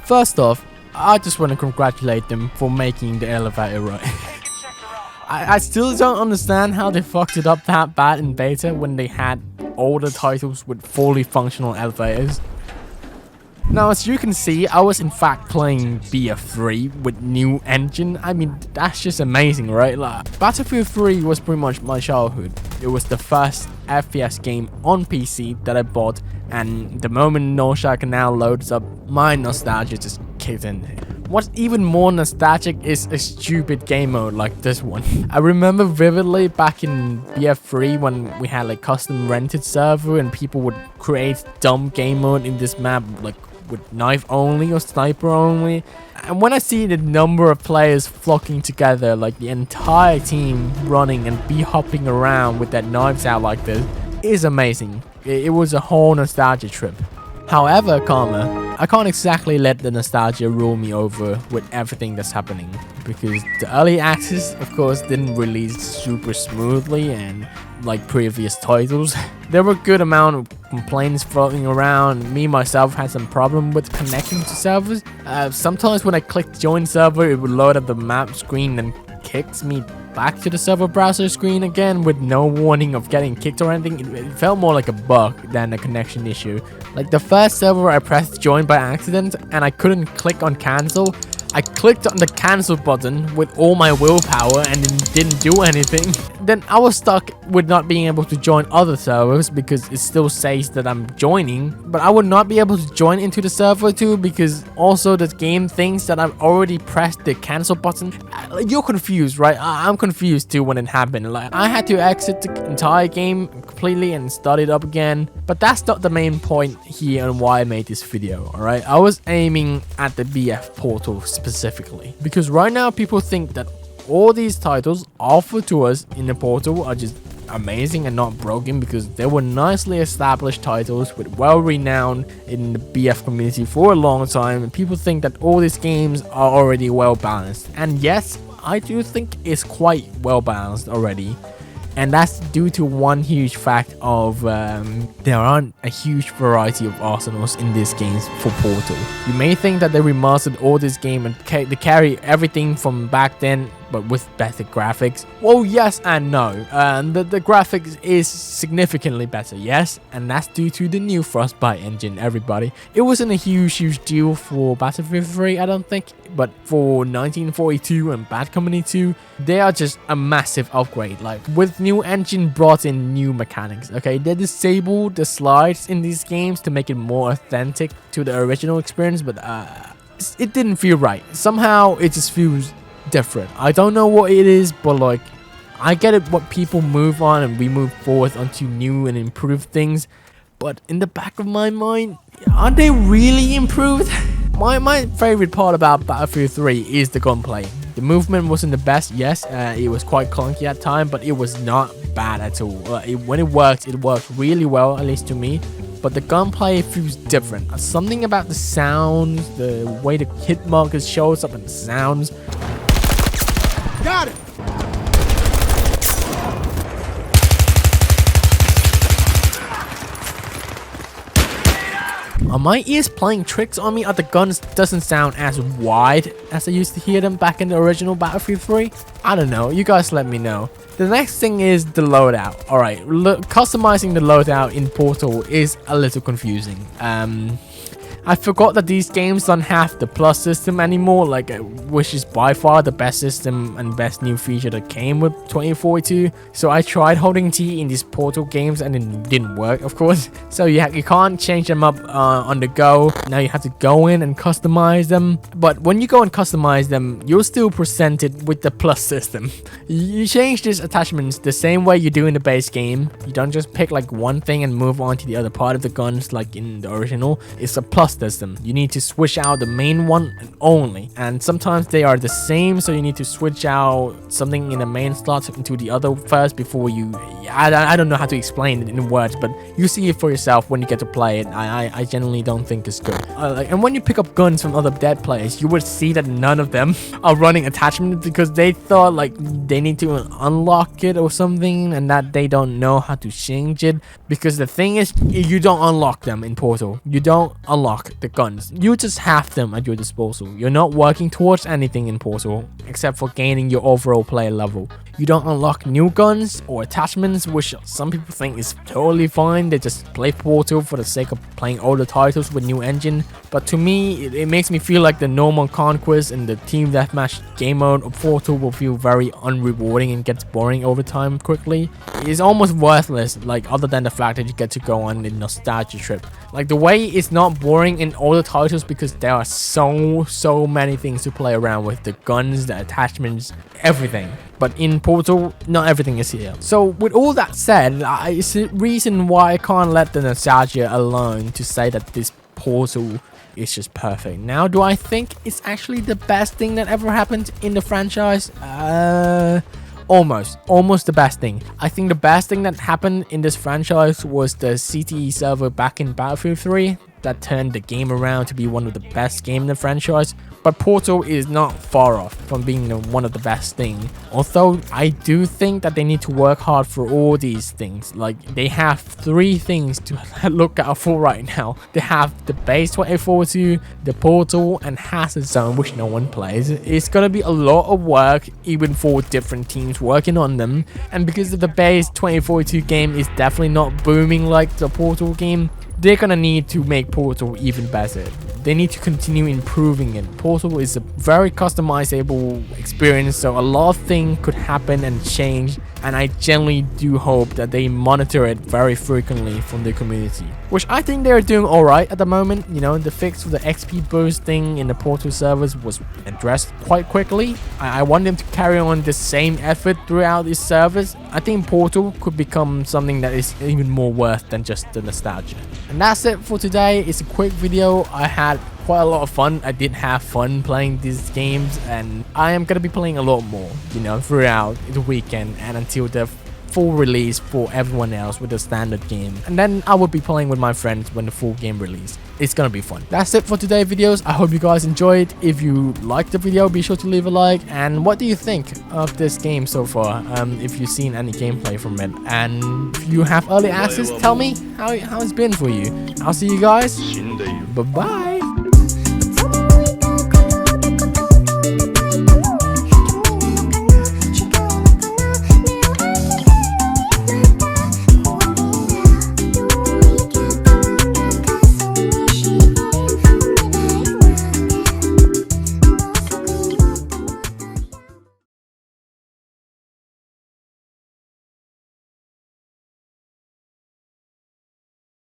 First off, I just want to congratulate them for making the elevator right. I still don't understand how they fucked it up that bad in beta when they had all the titles with fully functional elevators. Now, as you can see, I was in fact playing BF3 with new engine. I mean, that's just amazing, right? Like, Battlefield 3 was pretty much my childhood. It was the first FPS game on PC that I bought, and the moment Nausea now loads up, my nostalgia just kicked in. What's even more nostalgic is a stupid game mode like this one. I remember vividly back in BF3 when we had like custom rented server and people would create dumb game mode in this map like with knife only or sniper only. And when I see the number of players flocking together, like the entire team running and hopping around with their knives out like this, it is amazing. It was a whole nostalgia trip. However, Karma, I can't exactly let the nostalgia rule me over with everything that's happening, because the early access, of course, didn't release super smoothly and like previous titles. There were a good amount of complaints floating around. Me myself had some problem with connecting to servers. Sometimes when I clicked join server, it would load up the map screen and kicks me back to the server browser screen again with no warning of getting kicked or anything. It felt more like a bug than a connection issue. Like the first server I pressed join by accident and I couldn't click on cancel. I clicked on the cancel button with all my willpower and it didn't do anything. Then I was stuck with not being able to join other servers because it still says that I'm joining, but I would not be able to join into the server too because also the game thinks that I've already pressed the cancel button. You're confused, right? I'm confused too when it happened. Like I had to exit the entire game completely and start it up again. But that's not the main point here and why I made this video, alright? I was aiming at the BF portal specifically because right now people think that all these titles offered to us in the portal are just amazing and not broken because they were nicely established titles with well-renowned in the BF community for a long time, and people think that all these games are already well balanced. And yes, I do think it's quite well balanced already. And that's due to one huge fact of there aren't a huge variety of arsenals in these games for Portal. You may think that they remastered all this game and they carry everything from back then but with better graphics. Well, yes and no. The graphics is significantly better, yes, and that's due to the new Frostbite engine, everybody. It wasn't a huge deal for Battlefield 3, I don't think, but for 1942 and Bad Company 2, they are just a massive upgrade. Like, with new engine brought in new mechanics, okay? They disabled the slides in these games to make it more authentic to the original experience, but it didn't feel right. Somehow, it just feels different. I don't know what it is, but like I get it what people move on and we move forward onto new and improved things, but in the back of my mind, are they really improved? My favorite part about Battlefield 3 is the gunplay. The movement wasn't the best, yes, it was quite clunky at times, but it was not bad at all. When it worked really well, at least to me. But the gunplay feels different. Something about the sounds, the way the hit marker shows up and the sounds. Got it! Are my ears playing tricks on me? Or the guns doesn't sound as wide as I used to hear them back in the original Battlefield 3? I don't know, you guys let me know. The next thing is the loadout. Alright, customizing the loadout in Portal is a little confusing. I forgot that these games don't have the plus system anymore, like which is by far the best system and best new feature that came with 2042. So I tried holding T in these Portal games and it didn't work, of course. So you can't change them up on the go. Now you have to go in and customize them. But when you go and customize them, you're still presented with the plus system. You change these attachments the same way you do in the base game. You don't just pick like one thing and move on to the other part of the guns like in the original. It's a plus system. You need to switch out the main one only, and sometimes they are the same, so you need to switch out something in the main slot into the other first before you... I don't know how to explain it in words, but you see it for yourself when you get to play it. I generally don't think it's good. And when you pick up guns from other dead players, you would see that none of them are running attachments because they thought like they need to unlock it or something, and that they don't know how to change it. Because the thing is, you don't unlock them in Portal. You don't unlock unlock the guns. You just have them at your disposal. You're not working towards anything in Portal except for gaining your overall player level. You don't unlock new guns or attachments, which some people think is totally fine. They just play Portal for the sake of playing older titles with new engine. But to me, it makes me feel like the normal conquest and the team deathmatch game mode of Portal will feel very unrewarding and gets boring over time quickly. It's almost worthless, like other than the fact that you get to go on a nostalgia trip. Like the way it's not boring in older titles because there are so many things to play around with. The guns, the attachments, everything. But in Portal, not everything is here. So with all that said, it's a reason why I can't let the nostalgia alone to say that this Portal is just perfect. Now, do I think it's actually the best thing that ever happened in the franchise? Almost the best thing. I think the best thing that happened in this franchise was the CTE server back in Battlefield 3 that turned the game around to be one of the best games in the franchise. But Portal is not far off from being one of the best things. Although I do think that they need to work hard for all these things. Like they have 3 things to look out for right now. They have the base 2042, the Portal, and Hazard Zone, which no one plays. It's gonna be a lot of work even for different teams working on them. And because of the base 2042 game is definitely not booming like the Portal game, they're gonna need to make Portal even better. They need to continue improving it. Portal is a very customizable experience, so a lot of things could happen and change, and I genuinely do hope that they monitor it very frequently from the community, which I think they're doing alright at the moment. You know, the fix for the XP boost thing in the Portal servers was addressed quite quickly. I want them to carry on the same effort throughout these servers. I think Portal could become something that is even more worth than just the nostalgia. And that's it for today. It's a quick video. I had quite a lot of fun. I did have fun playing these games, and I am gonna be playing a lot more, you know, throughout the weekend and until the full release for everyone else with the standard game. And then I will be playing with my friends when the full game release. It's gonna be fun. That's it for today's videos. I hope you guys enjoyed. If you liked the video, be sure to leave a like. And what do you think of this game so far? If you've seen any gameplay from it, and if you have early access, tell me how it's been for you. I'll see you guys. Bye bye.